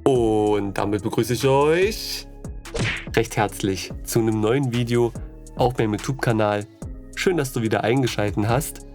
Und damit begrüße ich euch recht herzlich zu einem neuen Video auf meinem YouTube-Kanal. Schön, dass du wieder eingeschaltet hast.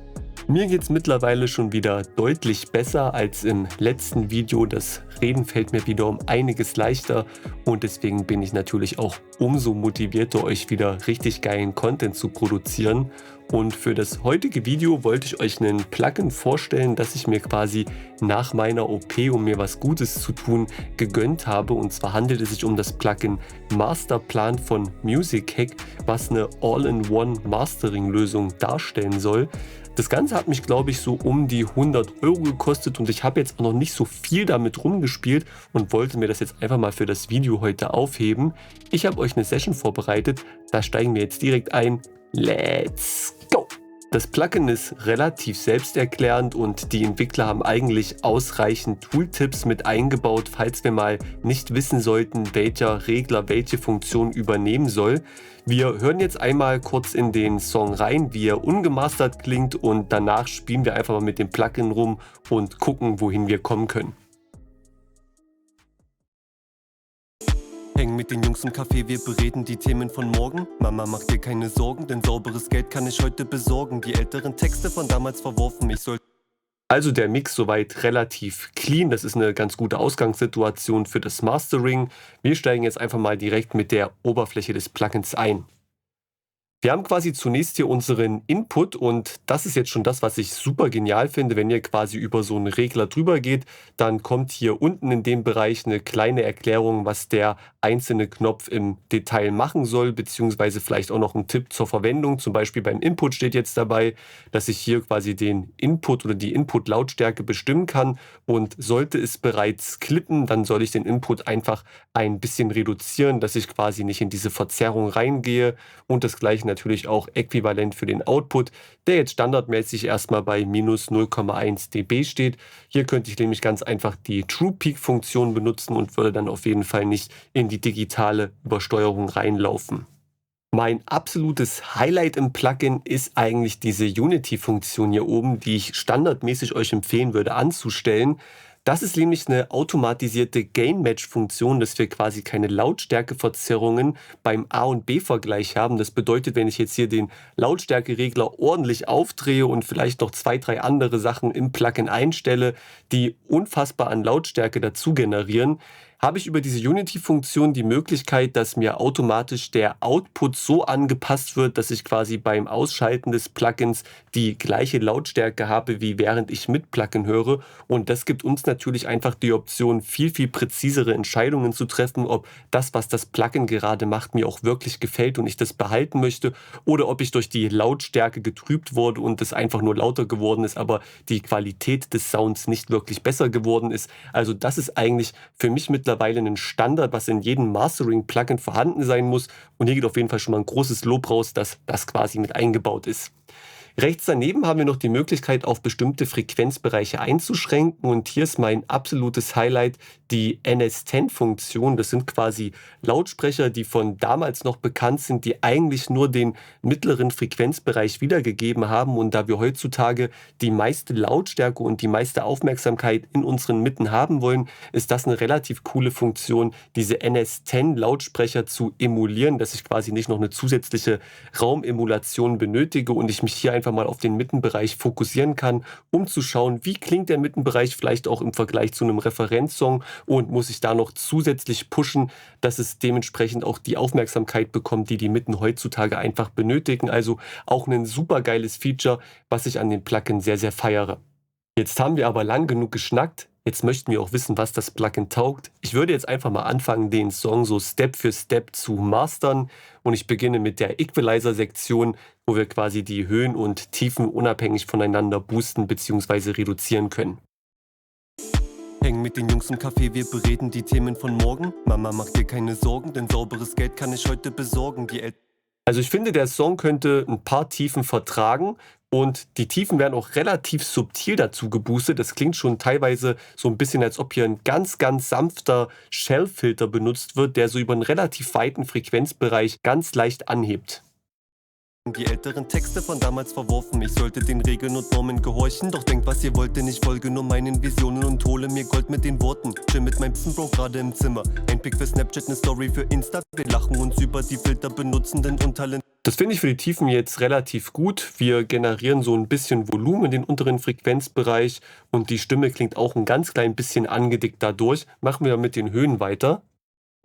Mir geht es mittlerweile schon wieder deutlich besser als im letzten Video. Das Reden fällt mir wieder um einiges leichter und deswegen bin ich natürlich auch umso motivierter, euch wieder richtig geilen Content zu produzieren. Und für das heutige Video wollte ich euch einen Plugin vorstellen, das ich mir quasi nach meiner OP, um mir was Gutes zu tun, gegönnt habe. Und zwar handelt es sich um das Plugin Masterplan von MusicHack, was eine All-in-One Mastering-Lösung darstellen soll. Das Ganze hat mich, glaube ich, so um die 100 € gekostet und ich habe jetzt auch noch nicht so viel damit rumgespielt und wollte mir das jetzt einfach mal für das Video heute aufheben. Ich habe euch eine Session vorbereitet, da steigen wir jetzt direkt ein. Let's go! Das Plugin ist relativ selbsterklärend und die Entwickler haben eigentlich ausreichend Tooltips mit eingebaut, falls wir mal nicht wissen sollten, welcher Regler welche Funktion übernehmen soll. Wir hören jetzt einmal kurz in den Song rein, wie er ungemastert klingt und danach spielen wir einfach mal mit dem Plugin rum und gucken, wohin wir kommen können. Hängen mit den Jungs im Café, wir bereden die Themen von morgen. Mama, mach dir keine Sorgen, denn sauberes Geld kann ich heute besorgen. Die älteren Texte von damals verworfen, ich soll... Also der Mix soweit relativ clean, das ist eine ganz gute Ausgangssituation für das Mastering. Wir steigen jetzt einfach mal direkt mit der Oberfläche des Plugins ein. Wir haben quasi zunächst hier unseren Input und das ist jetzt schon das, was ich super genial finde. Wenn ihr quasi über so einen Regler drüber geht, dann kommt hier unten in dem Bereich eine kleine Erklärung, was der einzelne Knopf im Detail machen soll, beziehungsweise vielleicht auch noch ein Tipp zur Verwendung. Zum Beispiel beim Input steht jetzt dabei, dass ich hier quasi den Input oder die Input-Lautstärke bestimmen kann und sollte es bereits klippen, dann soll ich den Input einfach ein bisschen reduzieren, dass ich quasi nicht in diese Verzerrung reingehe und das gleiche natürlich auch äquivalent für den Output, der jetzt standardmäßig erstmal bei minus 0,1 dB steht. Hier könnte ich nämlich ganz einfach die True Peak Funktion benutzen und würde dann auf jeden Fall nicht in die digitale Übersteuerung reinlaufen. Mein absolutes Highlight im Plugin ist eigentlich diese Unity-Funktion hier oben, die ich standardmäßig euch empfehlen würde anzustellen. Das ist nämlich eine automatisierte Gain-Match-Funktion, dass wir quasi keine Lautstärkeverzerrungen beim A- und B-Vergleich haben. Das bedeutet, wenn ich jetzt hier den Lautstärkeregler ordentlich aufdrehe und vielleicht noch 2, 3 andere Sachen im Plugin einstelle, die unfassbar an Lautstärke dazu generieren, habe ich über diese Unity-Funktion die Möglichkeit, dass mir automatisch der Output so angepasst wird, dass ich quasi beim Ausschalten des Plugins die gleiche Lautstärke habe, wie während ich mit Plugin höre. Und das gibt uns natürlich einfach die Option, viel, viel präzisere Entscheidungen zu treffen, ob das, was das Plugin gerade macht, mir auch wirklich gefällt und ich das behalten möchte oder ob ich durch die Lautstärke getrübt wurde und es einfach nur lauter geworden ist, aber die Qualität des Sounds nicht wirklich besser geworden ist. Also das ist eigentlich für mich mittlerweile ein Standard, was in jedem Mastering-Plugin vorhanden sein muss. Und hier geht auf jeden Fall schon mal ein großes Lob raus, dass das quasi mit eingebaut ist. Rechts daneben haben wir noch die Möglichkeit, auf bestimmte Frequenzbereiche einzuschränken und hier ist mein absolutes Highlight die NS10-Funktion. Das sind quasi Lautsprecher, die von damals noch bekannt sind, die eigentlich nur den mittleren Frequenzbereich wiedergegeben haben und da wir heutzutage die meiste Lautstärke und die meiste Aufmerksamkeit in unseren Mitten haben wollen, ist das eine relativ coole Funktion, diese NS10-Lautsprecher zu emulieren, dass ich quasi nicht noch eine zusätzliche Raumemulation benötige und ich mich hier einfach mal auf den Mittenbereich fokussieren kann, um zu schauen, wie klingt der Mittenbereich vielleicht auch im Vergleich zu einem Referenzsong und muss ich da noch zusätzlich pushen, dass es dementsprechend auch die Aufmerksamkeit bekommt, die die Mitten heutzutage einfach benötigen. Also auch ein super geiles Feature, was ich an dem Plugin sehr, sehr feiere. Jetzt haben wir aber lang genug geschnackt. Jetzt möchten wir auch wissen, was das Plugin taugt. Ich würde jetzt einfach mal anfangen, den Song so Step für Step zu mastern. Und ich beginne mit der Equalizer-Sektion, wo wir quasi die Höhen und Tiefen unabhängig voneinander boosten bzw. reduzieren können. Hängen mit den Jungs im Café, wir bereden die Themen von morgen. Mama, mach dir keine Sorgen, denn sauberes Geld kann ich heute besorgen. Also ich finde, der Song könnte ein paar Tiefen vertragen und die Tiefen werden auch relativ subtil dazu geboostet. Das klingt schon teilweise so ein bisschen, als ob hier ein ganz, ganz sanfter Shell-Filter benutzt wird, der so über einen relativ weiten Frequenzbereich ganz leicht anhebt. Die älteren Texte von damals verworfen. Ich sollte den Regeln und Normen gehorchen. Doch denkt, was ihr wollt, denn ich folge nur meinen Visionen und hole mir Gold mit den Worten. Chill mit meinem Bro gerade im Zimmer. Ein Pick für Snapchat, ne Story für Insta. Wir lachen uns über die Filter benutzenden und Talent. Das finde ich für die Tiefen jetzt relativ gut. Wir generieren so ein bisschen Volumen in den unteren Frequenzbereich und die Stimme klingt auch ein ganz klein bisschen angedickt dadurch. Machen wir mit den Höhen weiter.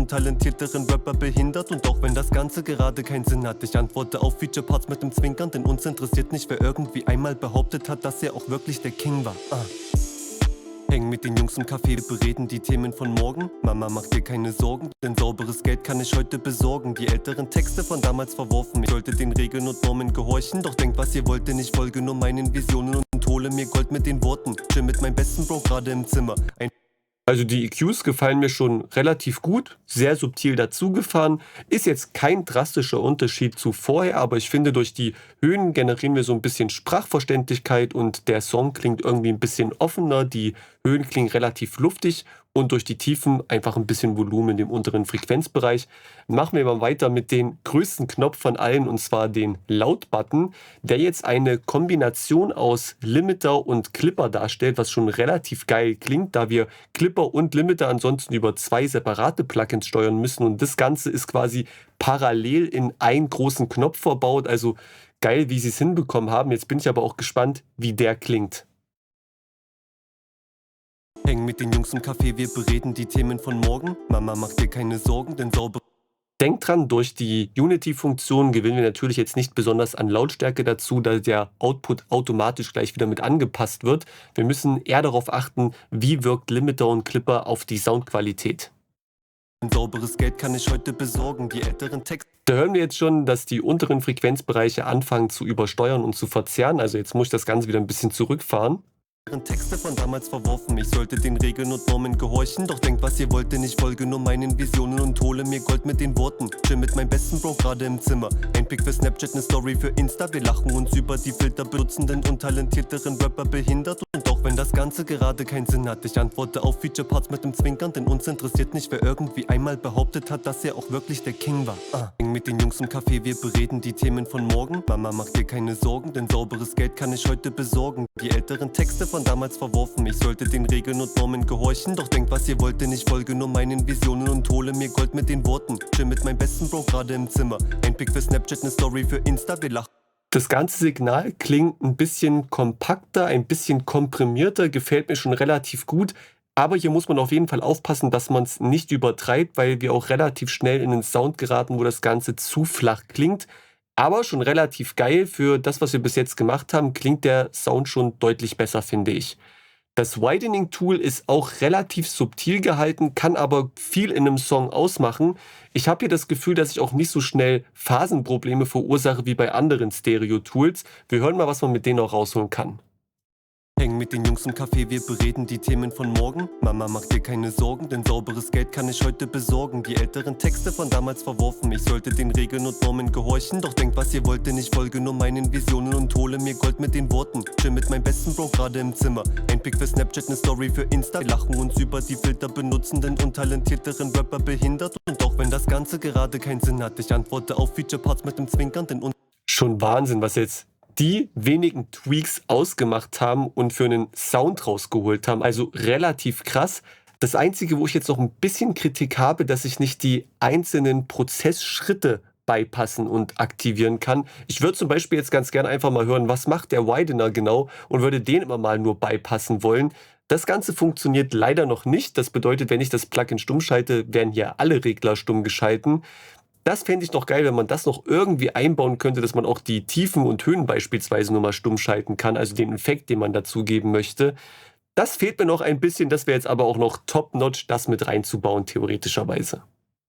Talentierteren Rapper behindert und auch wenn das Ganze gerade keinen Sinn hat, ich antworte auf Feature-Parts mit dem Zwinkern, denn uns interessiert nicht, wer irgendwie einmal behauptet hat, dass er auch wirklich der King war. Häng mit den Jungs im Café, bereden die Themen von morgen. Mama, mach dir keine Sorgen, denn sauberes Geld kann ich heute besorgen. Die älteren Texte von damals verworfen. Ich sollte den Regeln und Normen gehorchen, doch denkt, was ihr wollt, denn ich folge nur meinen Visionen und hole mir Gold mit den Worten. Chill mit meinem besten Bro gerade im Zimmer. Also die EQs gefallen mir schon relativ gut, sehr subtil dazugefahren. Ist jetzt kein drastischer Unterschied zu vorher, aber ich finde, durch die Höhen generieren wir so ein bisschen Sprachverständlichkeit und der Song klingt irgendwie ein bisschen offener. Die Höhen klingen relativ luftig und durch die Tiefen einfach ein bisschen Volumen in dem unteren Frequenzbereich. Machen wir mal weiter mit dem größten Knopf von allen, und zwar den Laut-Button, der jetzt eine Kombination aus Limiter und Clipper darstellt, was schon relativ geil klingt, da wir Clipper und Limiter ansonsten über zwei separate Plugins steuern müssen und das Ganze ist quasi parallel in einen großen Knopf verbaut, also geil, wie sie es hinbekommen haben. Jetzt bin ich aber auch gespannt, wie der klingt. Häng mit den Jungs im Café, wir bereden die Themen von morgen. Mama, mach dir keine Sorgen, denn sauber. Denkt dran, durch die Unity-Funktion gewinnen wir natürlich jetzt nicht besonders an Lautstärke dazu, da der Output automatisch gleich wieder mit angepasst wird. Wir müssen eher darauf achten, wie wirkt Limiter und Clipper auf die Soundqualität. Sauberes Geld kann ich heute besorgen, die älteren Texte. Da hören wir jetzt schon, dass die unteren Frequenzbereiche anfangen zu übersteuern und zu verzerren. Also jetzt muss ich das Ganze wieder ein bisschen zurückfahren. Texte von damals verworfen. Ich sollte den Regeln und Normen gehorchen, doch denkt, was ihr wollt, denn ich folge nur meinen Visionen und hole mir Gold mit den Worten. Chill mit meinem besten Bro gerade im Zimmer. Ein Pick für Snapchat, ne Story für Insta. Wir lachen uns über die Filter benutzenden und talentierteren Rapper behindert. Und auch wenn das Ganze gerade keinen Sinn hat, ich antworte auf Feature-Parts mit dem Zwinkern, denn uns interessiert nicht, wer irgendwie einmal behauptet hat, dass er auch wirklich der King war. Häng mit den Jungs im Café, wir bereden die Themen von morgen. Mama, mach dir keine Sorgen, denn sauberes Geld kann ich heute besorgen. Die älteren Texte von damals verworfen. Ich sollte den Regeln und Normen gehorchen, doch denkt, was ihr wollt, denn ich folge nur meinen Visionen und hole mir Gold mit den Worten. Chill mit meinem besten Bro gerade im Zimmer. Ein Pick für Snapchat, ne Story für Insta. Wir lachen. Das ganze Signal klingt ein bisschen kompakter, ein bisschen komprimierter, gefällt mir schon relativ gut. Aber hier muss man auf jeden Fall aufpassen, dass man es nicht übertreibt, weil wir auch relativ schnell in einen Sound geraten, wo das Ganze zu flach klingt. Aber schon relativ geil für das, was wir bis jetzt gemacht haben, klingt der Sound schon deutlich besser, finde ich. Das Widening-Tool ist auch relativ subtil gehalten, kann aber viel in einem Song ausmachen. Ich habe hier das Gefühl, dass ich auch nicht so schnell Phasenprobleme verursache wie bei anderen Stereo-Tools. Wir hören mal, was man mit denen auch rausholen kann. Häng mit den Jungs im Café, wir bereden die Themen von morgen. Mama, mach dir keine Sorgen, denn sauberes Geld kann ich heute besorgen. Die älteren Texte von damals verworfen. Ich sollte den Regeln und Normen gehorchen, doch denkt, was ihr wollt, denn ich folge nur meinen Visionen und hole mir Gold mit den Worten. Chill mit meinem besten Bro gerade im Zimmer. Ein Pick für Snapchat, ne Story für Insta. Wir lachen uns über die Filter benutzenden und talentierteren Rapper behindert. Und auch wenn das Ganze gerade keinen Sinn hat, ich antworte auf Feature-Parts mit dem Zwinkern, denn Schon Wahnsinn, was jetzt die wenigen Tweaks ausgemacht haben und für einen Sound rausgeholt haben. Also relativ krass. Das Einzige, wo ich jetzt noch ein bisschen Kritik habe, dass ich nicht die einzelnen Prozessschritte beipassen und aktivieren kann. Ich würde zum Beispiel jetzt ganz gerne einfach mal hören, was macht der Widener genau und würde den immer mal nur beipassen wollen. Das Ganze funktioniert leider noch nicht. Das bedeutet, wenn ich das Plugin stumm schalte, werden hier alle Regler stumm geschalten. Das fände ich noch geil, wenn man das noch irgendwie einbauen könnte, dass man auch die Tiefen und Höhen beispielsweise nur mal stumm schalten kann, also den Effekt, den man dazugeben möchte. Das fehlt mir noch ein bisschen, das wäre jetzt aber auch noch top-notch, das mit reinzubauen, theoretischerweise.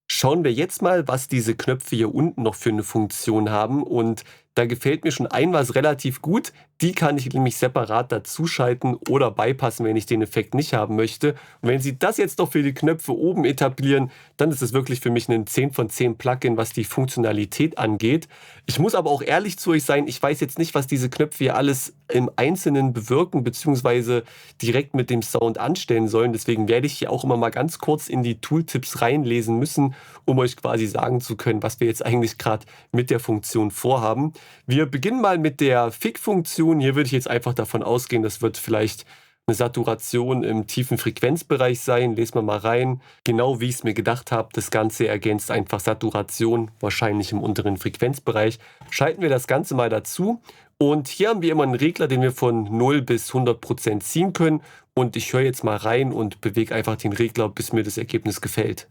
Schauen wir jetzt mal, was diese Knöpfe hier unten noch für eine Funktion haben und da gefällt mir schon ein was relativ gut. Die kann ich nämlich separat dazuschalten oder bypassen, wenn ich den Effekt nicht haben möchte. Und wenn Sie das jetzt noch für die Knöpfe oben etablieren, dann ist es wirklich für mich ein 10 von 10 Plugin, was die Funktionalität angeht. Ich muss aber auch ehrlich zu euch sein, ich weiß jetzt nicht, was diese Knöpfe hier alles im Einzelnen bewirken, beziehungsweise direkt mit dem Sound anstellen sollen. Deswegen werde ich hier auch immer mal ganz kurz in die Tooltips reinlesen müssen, um euch quasi sagen zu können, was wir jetzt eigentlich gerade mit der Funktion vorhaben. Wir beginnen mal mit der Fick-Funktion. Hier würde ich jetzt einfach davon ausgehen, das wird vielleicht eine Saturation im tiefen Frequenzbereich sein. Lesen wir mal rein. Genau wie ich es mir gedacht habe, das Ganze ergänzt einfach Saturation, wahrscheinlich im unteren Frequenzbereich. Schalten wir das Ganze mal dazu. Und hier haben wir immer einen Regler, den wir von 0 bis 100% ziehen können. Und ich höre jetzt mal rein und bewege einfach den Regler, bis mir das Ergebnis gefällt.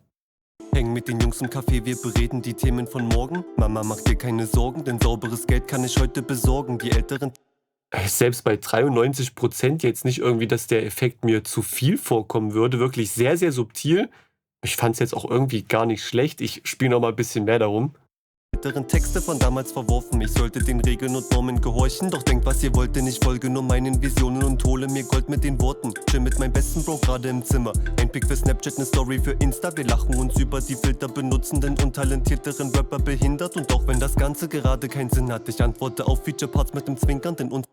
Häng mit den Jungs im Café, wir bereden die Themen von morgen. Mama, mach dir keine Sorgen, denn sauberes Geld kann ich heute besorgen. Die Älteren Selbst bei 93% jetzt nicht irgendwie, dass der Effekt mir zu viel vorkommen würde. Wirklich sehr, sehr subtil. Ich fand es jetzt auch irgendwie gar nicht schlecht. Ich spiele noch mal ein bisschen mehr darum. Texte von damals verworfen. Ich sollte den Regeln und Normen gehorchen. Doch denkt, was ihr wollt, denn ich folge nur meinen Visionen und hole mir Gold mit den Worten. Chill mit meinem besten Bro gerade im Zimmer. Ein Pick für Snapchat, ne Story für Insta. Wir lachen uns über die Filter benutzenden und talentierteren Rapper behindert. Und auch wenn das Ganze gerade keinen Sinn hat, ich antworte auf Feature-Parts mit dem Zwinkern, denn uns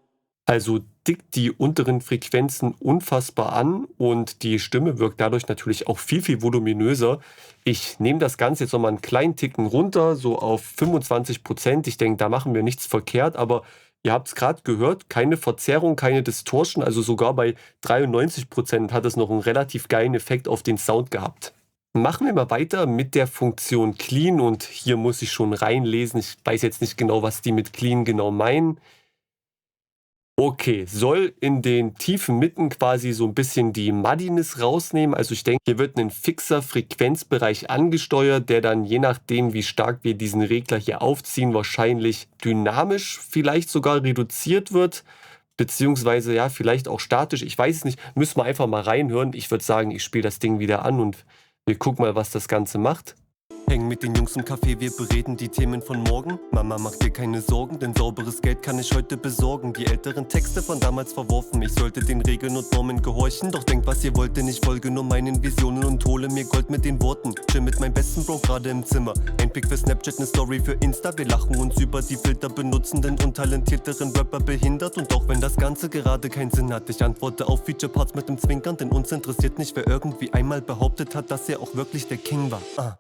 Also dickt die unteren Frequenzen unfassbar an und die Stimme wirkt dadurch natürlich auch viel, viel voluminöser. Ich nehme das Ganze jetzt nochmal einen kleinen Ticken runter, so auf 25%. Ich denke, da machen wir nichts verkehrt, aber ihr habt es gerade gehört, keine Verzerrung, keine Distortion, also sogar bei 93% hat es noch einen relativ geilen Effekt auf den Sound gehabt. Machen wir mal weiter mit der Funktion Clean und hier muss ich schon reinlesen. Ich weiß jetzt nicht genau, was die mit Clean genau meinen. Okay, soll in den tiefen Mitten quasi so ein bisschen die Muddiness rausnehmen. Also ich denke, hier wird ein fixer Frequenzbereich angesteuert, der dann je nachdem, wie stark wir diesen Regler hier aufziehen, wahrscheinlich dynamisch vielleicht sogar reduziert wird. Beziehungsweise ja, vielleicht auch statisch. Ich weiß es nicht. Müssen wir einfach mal reinhören. Ich würde sagen, ich spiele das Ding wieder an und wir gucken mal, was das Ganze macht. Häng mit den Jungs im Café, wir bereden die Themen von morgen. Mama, mach dir keine Sorgen, denn sauberes Geld kann ich heute besorgen. Die älteren Texte von damals verworfen. Ich sollte den Regeln und Normen gehorchen. Doch denkt, was ihr wollt, denn ich folge nur meinen Visionen und hole mir Gold mit den Worten. Chill mit meinem besten Bro gerade im Zimmer. Ein Pick für Snapchat, ne Story für Insta. Wir lachen uns über die Filter benutzenden und talentierteren Rapper behindert. Und auch wenn das Ganze gerade keinen Sinn hat, ich antworte auf Feature-Parts mit dem Zwinkern. Denn uns interessiert nicht, wer irgendwie einmal behauptet hat, dass er auch wirklich der King war.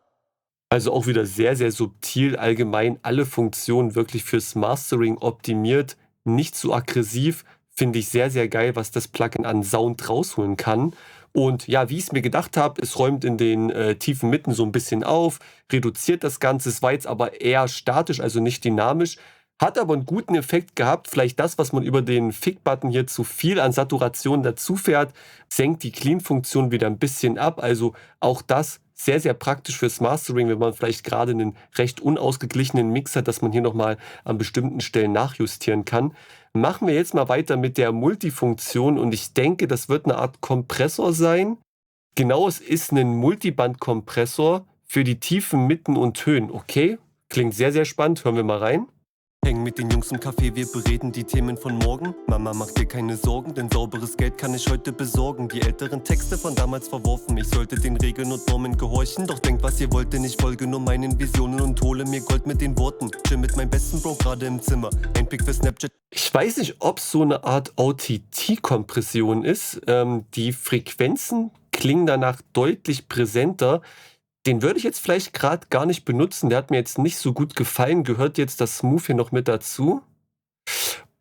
Also auch wieder sehr, sehr subtil, allgemein alle Funktionen wirklich fürs Mastering optimiert, nicht so aggressiv, finde ich sehr, sehr geil, was das Plugin an Sound rausholen kann. Und ja, wie ich es mir gedacht habe, es räumt in den tiefen Mitten so ein bisschen auf, reduziert das Ganze, es war jetzt aber eher statisch, also nicht dynamisch, hat aber einen guten Effekt gehabt. Vielleicht das, was man über den Fick-Button hier zu viel an Saturation dazu fährt, senkt die Clean-Funktion wieder ein bisschen ab. Also auch das sehr, sehr praktisch fürs Mastering, wenn man vielleicht gerade einen recht unausgeglichenen Mix hat, dass man hier nochmal an bestimmten Stellen nachjustieren kann. Machen wir jetzt mal weiter mit der Multifunktion und ich denke, das wird eine Art Kompressor sein. Genau, es ist ein Multiband-Kompressor für die tiefen Mitten und Höhen. Okay, klingt sehr, sehr spannend. Hören wir mal rein. Häng mit den Jungs im Café, wir bereden die Themen von morgen. Mama, mach dir keine Sorgen, denn sauberes Geld kann ich heute besorgen. Die älteren Texte von damals verworfen. Ich sollte den Regeln und Normen gehorchen. Doch denkt, was ihr wollt, denn ich folge nur meinen Visionen und hole mir Gold mit den Worten. Chill mit meinem besten Bro gerade im Zimmer. Ein Pick für Snapchat. Ich weiß nicht, ob es so eine Art OTT-Kompression ist. Die Frequenzen klingen danach deutlich präsenter. Den würde ich jetzt vielleicht gerade gar nicht benutzen. Der hat mir jetzt nicht so gut gefallen. Gehört jetzt das Smooth hier noch mit dazu?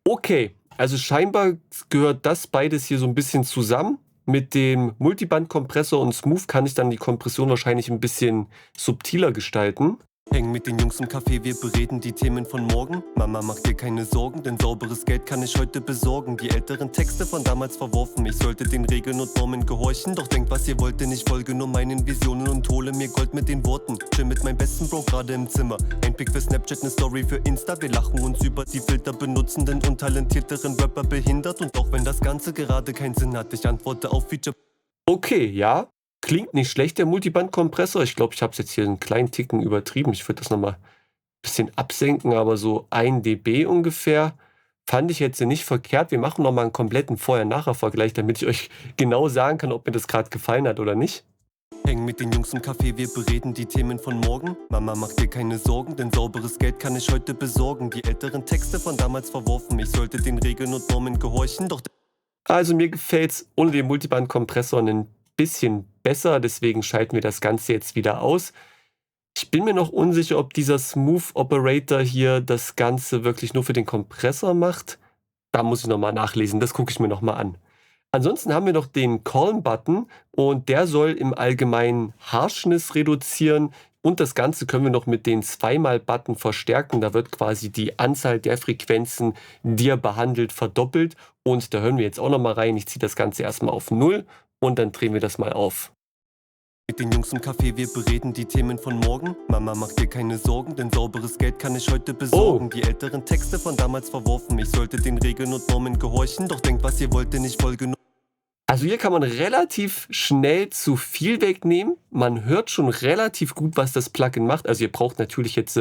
Okay, also scheinbar gehört das beides hier so ein bisschen zusammen. Mit dem Multiband-Kompressor und Smooth kann ich dann die Kompression wahrscheinlich ein bisschen subtiler gestalten. Häng mit den Jungs im Café, wir bereden die Themen von morgen. Mama, mach dir keine Sorgen, denn sauberes Geld kann ich heute besorgen. Die älteren Texte von damals verworfen. Ich sollte den Regeln und Normen gehorchen. Doch denkt, was ihr wollt, denn ich folge nur meinen Visionen und hole mir Gold mit den Worten. Chill mit meinem besten Bro gerade im Zimmer. Ein Pick für Snapchat, ne Story für Insta. Wir lachen uns über die Filter benutzenden und talentierteren Rapper behindert. Und auch wenn das Ganze gerade keinen Sinn hat, ich antworte auf Feature. Okay, ja. Klingt nicht schlecht, der Multiband-Kompressor. Ich glaube, ich habe es jetzt hier einen kleinen Ticken übertrieben. Ich würde das nochmal ein bisschen absenken, aber so 1 dB ungefähr fand ich jetzt nicht verkehrt. Wir machen nochmal einen kompletten Vorher-Nachher-Vergleich, damit ich euch genau sagen kann, ob mir das gerade gefallen hat oder nicht. Häng mit den Jungs im Café, wir bereden die Themen von morgen. Mama, mach dir keine Sorgen, denn sauberes Geld kann ich heute besorgen. Die älteren Texte von damals verworfen. Ich sollte den Regeln und Normen gehorchen, doch Also mir gefällt es ohne den Multiband-Kompressor ein bisschen besser, deswegen schalten wir das Ganze jetzt wieder aus. Ich bin mir noch unsicher, ob dieser Smooth Operator hier das Ganze wirklich nur für den Kompressor macht. Da muss ich nochmal nachlesen, das gucke ich mir nochmal an. Ansonsten haben wir noch den Calm-Button und der soll im Allgemeinen Harshness reduzieren und das Ganze können wir noch mit den Zweimal-Button verstärken. Da wird quasi die Anzahl der Frequenzen, die er behandelt, verdoppelt und da hören wir jetzt auch nochmal rein. Ich ziehe das Ganze erstmal auf 0 und dann drehen wir das mal auf. Mit den Jungs im Café, wir bereden die Themen von morgen. Mama, mach dir keine Sorgen, denn sauberes Geld kann ich heute besorgen. Die älteren Texte von damals verworfen. Ich sollte den Regeln und Normen gehorchen, doch denkt, was ihr wollt, denn ich folge nur. Also hier kann man relativ schnell zu viel wegnehmen. Man hört schon relativ gut, was das Plugin macht. Also ihr braucht natürlich jetzt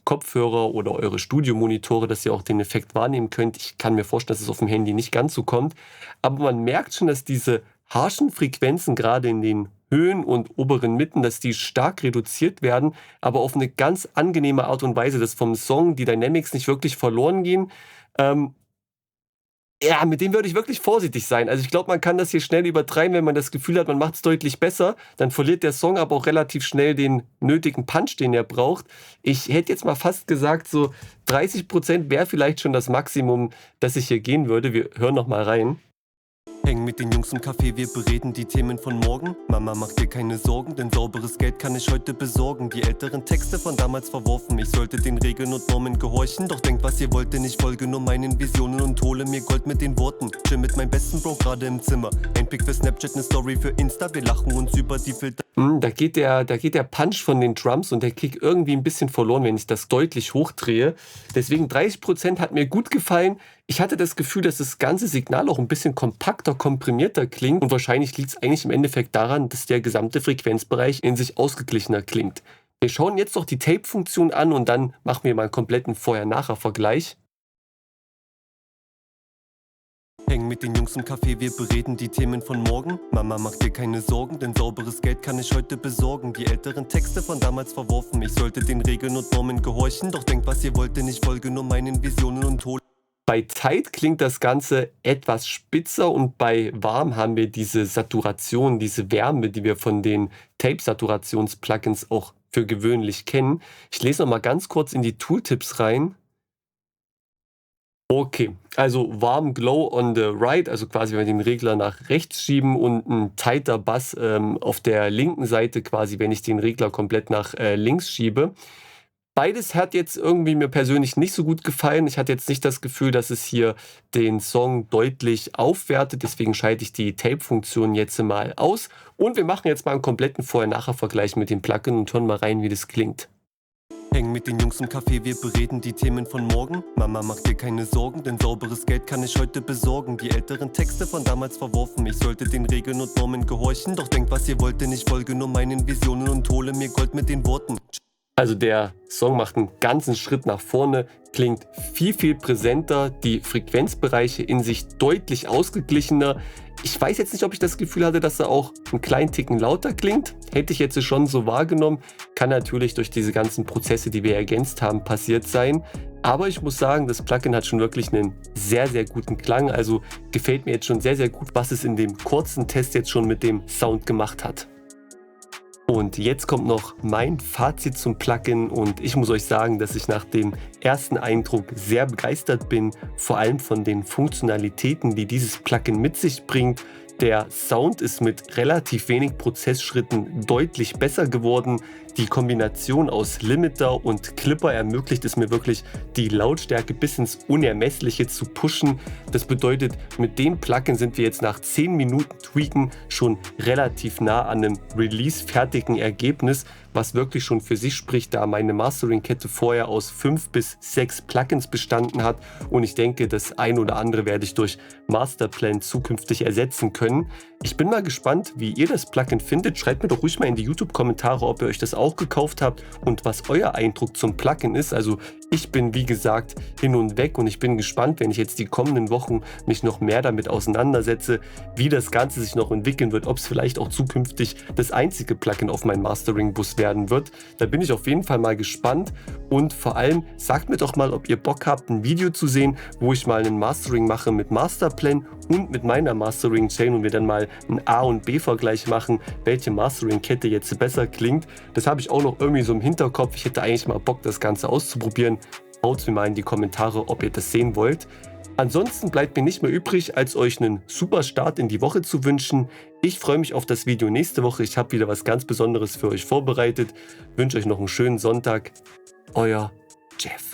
Kopfhörer oder eure Studiomonitore, dass ihr auch den Effekt wahrnehmen könnt. Ich kann mir vorstellen, dass es auf dem Handy nicht ganz so kommt. Aber man merkt schon, dass diese harschen Frequenzen gerade in den Höhen und oberen Mitten, dass die stark reduziert werden, aber auf eine ganz angenehme Art und Weise, dass vom Song die Dynamics nicht wirklich verloren gehen. Ja, mit dem würde ich wirklich vorsichtig sein. Also ich glaube, man kann das hier schnell übertreiben, wenn man das Gefühl hat, man macht es deutlich besser. Dann verliert der Song aber auch relativ schnell den nötigen Punch, den er braucht. Ich hätte jetzt mal fast gesagt, so 30% wäre vielleicht schon das Maximum, das ich hier gehen würde. Wir hören noch mal rein. Häng mit den Jungs im Café, wir bereden die Themen von morgen. Mama, mach dir keine Sorgen, denn sauberes Geld kann ich heute besorgen. Die älteren Texte von damals verworfen. Ich sollte den Regeln und Normen gehorchen, doch denkt, was ihr wollt, denn ich folge nur meinen Visionen und hole mir Gold mit den Worten. Chill mit meinem besten Bro gerade im Zimmer. Ein Pick für Snapchat, ne Story für Insta. Wir lachen uns über die Filter. Da geht der Punch von den Drums und der Kick irgendwie ein bisschen verloren, wenn ich das deutlich hochdrehe. Deswegen 30% hat mir gut gefallen. Ich hatte das Gefühl, dass das ganze Signal auch ein bisschen kompakter, komprimierter klingt. Und wahrscheinlich liegt es eigentlich im Endeffekt daran, dass der gesamte Frequenzbereich in sich ausgeglichener klingt. Wir schauen jetzt noch die Tape-Funktion an und dann machen wir mal einen kompletten Vorher-Nachher-Vergleich. Häng mit den Jungs im Café, wir bereden die Themen von morgen. Mama, mach dir keine Sorgen, denn sauberes Geld kann ich heute besorgen. Die älteren Texte von damals verworfen. Ich sollte den Regeln und Normen gehorchen, doch denkt, was ihr wollt, denn ich folge nur meinen Visionen und hole. Bei Tight klingt das Ganze etwas spitzer und bei Warm haben wir diese Saturation, diese Wärme, die wir von den Tape-Saturations-Plugins auch für gewöhnlich kennen. Ich lese noch mal ganz kurz in die Tooltips rein. Okay, also Warm Glow on the right, also quasi wenn wir den Regler nach rechts schieben und ein tighter Bass auf der linken Seite quasi, wenn ich den Regler komplett nach links schiebe. Beides hat jetzt irgendwie mir persönlich nicht so gut gefallen. Ich hatte jetzt nicht das Gefühl, dass es hier den Song deutlich aufwertet. Deswegen schalte ich die Tape-Funktion jetzt mal aus. Und wir machen jetzt mal einen kompletten Vorher-Nachher-Vergleich mit dem Plugin und hören mal rein, wie das klingt. Häng mit den Jungs im Café, wir bereden die Themen von morgen. Mama, mach dir keine Sorgen, denn sauberes Geld kann ich heute besorgen. Die älteren Texte von damals verworfen. Ich sollte den Regeln und Normen gehorchen, doch denkt, was ihr wollt, denn ich folge nur meinen Visionen und hole mir Gold mit den Worten. Also der Song macht einen ganzen Schritt nach vorne, klingt viel, viel präsenter, die Frequenzbereiche in sich deutlich ausgeglichener. Ich weiß jetzt nicht, ob ich das Gefühl hatte, dass er auch einen kleinen Ticken lauter klingt. Hätte ich jetzt schon so wahrgenommen. Kann natürlich durch diese ganzen Prozesse, die wir ergänzt haben, passiert sein. Aber ich muss sagen, das Plugin hat schon wirklich einen sehr, sehr guten Klang. Also gefällt mir jetzt schon sehr, sehr gut, was es in dem kurzen Test jetzt schon mit dem Sound gemacht hat. Und jetzt kommt noch mein Fazit zum Plugin und ich muss euch sagen, dass ich nach dem ersten Eindruck sehr begeistert bin, vor allem von den Funktionalitäten, die dieses Plugin mit sich bringt. Der Sound ist mit relativ wenig Prozessschritten deutlich besser geworden. Die Kombination aus Limiter und Clipper ermöglicht es mir wirklich, die Lautstärke bis ins Unermessliche zu pushen. Das bedeutet, mit dem Plugin sind wir jetzt nach 10 Minuten Tweaken schon relativ nah an einem release-fertigen Ergebnis, was wirklich schon für sich spricht, da meine Mastering-Kette vorher aus 5 bis 6 Plugins bestanden hat und ich denke, das ein oder andere werde ich durch Masterplan zukünftig ersetzen können. Ich bin mal gespannt, wie ihr das Plugin findet. Schreibt mir doch ruhig mal in die YouTube-Kommentare, ob ihr euch das auch gekauft habt und was euer Eindruck zum Plugin ist. Also ich bin, wie gesagt, hin und weg und ich bin gespannt, wenn ich jetzt die kommenden Wochen mich noch mehr damit auseinandersetze, wie das Ganze sich noch entwickeln wird, ob es vielleicht auch zukünftig das einzige Plugin auf meinem Mastering-Bus werden wird. Da bin ich auf jeden Fall mal gespannt und vor allem sagt mir doch mal, ob ihr Bock habt, ein Video zu sehen, wo ich mal ein Mastering mache mit Masterplan und mit meiner Mastering-Chain und wir dann mal einen A- und B-Vergleich machen, welche Mastering-Kette jetzt besser klingt. Das habe ich auch noch irgendwie so im Hinterkopf. Ich hätte eigentlich mal Bock, das Ganze auszuprobieren. Haut mir mal in die Kommentare, ob ihr das sehen wollt. Ansonsten bleibt mir nicht mehr übrig, als euch einen super Start in die Woche zu wünschen. Ich freue mich auf das Video nächste Woche. Ich habe wieder was ganz Besonderes für euch vorbereitet. Wünsche euch noch einen schönen Sonntag. Euer Jeff.